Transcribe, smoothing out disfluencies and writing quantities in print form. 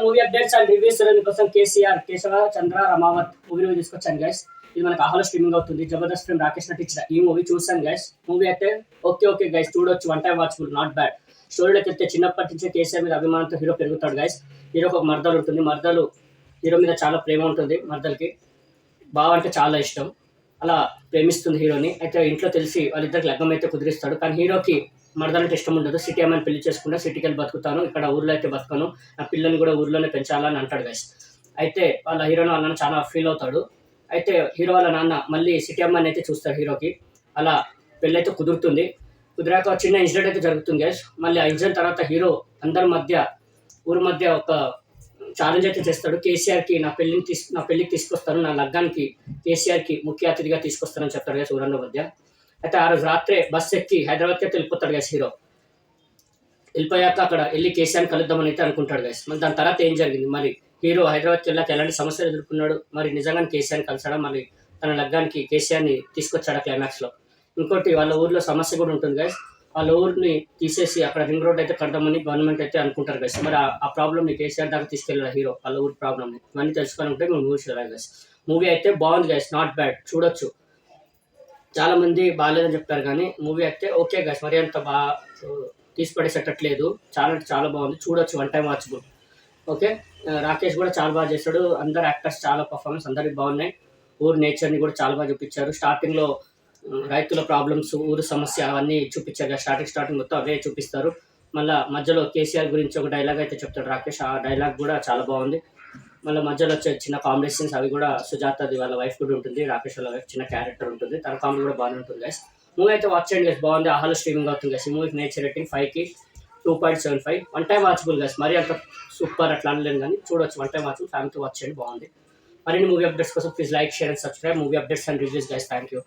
Movie updates and reviews కోసం కేశవ చంద్ర Ramavath movie review తీసుకొచ్చాను guys. ఇది మనకు ఆహాలో స్ట్రీమింగ్ అవుతుంది. జబర్దస్త్ ఫిల్మ్ రాకేష్ నటించిన ఈ మూవీ చూసాను గైస్. మూవీ అయితే ఓకే గైస్, చూడొచ్చు, one time watchable, not bad. స్టోరీలోకి వెళ్తే చిన్నప్పటి నుంచే కేసీఆర్ మీద అభిమానంతో హీరో పెరుగుతాడు గైస్. హీరోకి ఒక మర్దలు ఉంటుంది. మర్దలు హీరో మీద చాలా ప్రేమ ఉంటుంది. మర్దలకి బావ అంటే చాలా ఇష్టం. అలా ప్రేమిస్తుంది హీరోని. అయితే ఇంట్లో తెలిసి వాళ్ళిద్దరికి లగ్గం అయితే కుదిరిస్తాడు. కానీ హీరోకి మరదలంటే ఇష్టం ఉండదు. సిటీ అమ్మాయిని పెళ్లి చేసుకుంటే సిటీకి వెళ్ళి బతుకుతాను, ఇక్కడ ఊర్లో అయితే బతుకాను, నా పిల్లల్ని కూడా ఊర్లోనే పెంచాలని అంటాడు గైస్. అయితే వాళ్ళ హీరోని వాళ్ళ నాన్న చాలా ఫీల్ అవుతాడు. అయితే హీరో వాళ్ళ నాన్న మళ్ళీ సిటీ అమ్మాయిని అయితే చూస్తాడు హీరోకి. అలా పెళ్ళి అయితే కుదురుతుంది. కుదిరాక చిన్న ఇన్సిడెంట్ అయితే జరుగుతుంది గైస్. మళ్ళీ ఆ ఇన్సిడెంట్ తర్వాత హీరో అందరి మధ్య ఊరి మధ్య ఒక ఛాలెంజ్ అయితే చేస్తాడు. కేసీఆర్కి నా పెళ్ళికి తీసుకొస్తాను, నా లగ్గానికి కేసీఆర్కి ముఖ్య అతిథిగా తీసుకొస్తానని చెప్తాడు గైస్ ఊరంలో మధ్య. అయితే ఆ రోజు రాత్రే బస్ ఎక్కి హైదరాబాద్కి అయితే వెళ్ళిపోతాడు గైస్ హీరో. వెళ్ళిపోయాక అక్కడ వెళ్ళి కేసీఆర్ని కలుద్దామని అయితే అనుకుంటాడు గైస్. మరి దాని తర్వాత ఏం జరిగింది, మరి హీరో హైదరాబాద్కి వెళ్ళాక ఎలాంటి సమస్యలు ఎదుర్కొన్నాడు, మరి నిజంగానే కేసీఆర్ని కలిసాడా, మరి తన లగ్గానికి కేసీఆర్ని తీసుకొచ్చాడు క్లైమాక్స్లో. ఇంకోటి వాళ్ళ ఊర్లో సమస్య కూడా ఉంటుంది గైస్. వాళ్ళ ఊరిని తీసేసి అక్కడ రింగ్ రోడ్ అయితే కడదామని గవర్నమెంట్ అయితే అనుకుంటారు గైస్. మరి ఆ ప్రాబ్లమ్ని కేసీఆర్ దాకా తీసుకెళ్ళాడు హీరో, వాళ్ళ ఊరి ప్రాబ్లమ్ని. ఇవన్నీ తెలుసుకోవాలంటే మేము మూవీ చూడాలి గైస్. మూవీ అయితే బాగుంది గైస్, నాట్ బ్యాడ్, చూడొచ్చు. చాలా మంది బాగాలేదని చెప్తారు కానీ మూవీ అయితే ఓకే గైస్, మరి అంత బాగా తీసిపడేసేటట్లేదు. చాలా అంటే చాలా బాగుంది, చూడొచ్చు, one time watchable. Okay, Rakesh కూడా చాలా బాగా చేశాడు. అందరు యాక్టర్స్ చాలా పర్ఫార్మెన్స్ అందరికి బాగున్నాయి. ఊరు నేచర్ని కూడా చాలా బాగా చూపించారు. స్టార్టింగ్లో రైతుల ప్రాబ్లమ్స్, ఊరు సమస్య అవన్నీ చూపించారు. స్టార్టింగ్ మొత్తం అవే చూపిస్తారు. మళ్ళీ మధ్యలో కేసీఆర్ గురించి ఒక డైలాగ్ అయితే చెప్తాడు రాకేష్. ఆ డైలాగ్ కూడా చాలా బాగుంది. మళ్ళీ మధ్యలో వచ్చే చిన్న కాంబినేషన్స్ అవి కూడా, సుజాతది వాళ్ళ వైఫ్ కూడా ఉంటుంది, రాకేష్ వాళ్ళ వైఫ్ చిన్న క్యారెక్టర్ ఉంటుంది, తన కామెడీ కూడా బాగానే ఉంటుంది గైస్. మూవీ అయితే వాచ్ చేయండి గైస్, బాగుంది. ఆహాలో స్ట్రీమింగ్ అవుతుంది గైస్. ఈ మూవీకి నేచర్ రేటింగ్ 5కి 2.75. వన్ టైం వాచబుల్ గైస్, మరీ అంత సూపర్ అట్లా అనలేను కానీ చూడొచ్చు, వన్ టైం వాచబుల్, ఫ్యామిలీతో వాచ్ చేయండి, బాగుంది. మరిన్ని మూవీ అప్డేట్స్ కోసం please like, share and subscribe. Movie updates and reviews guys. Thank you.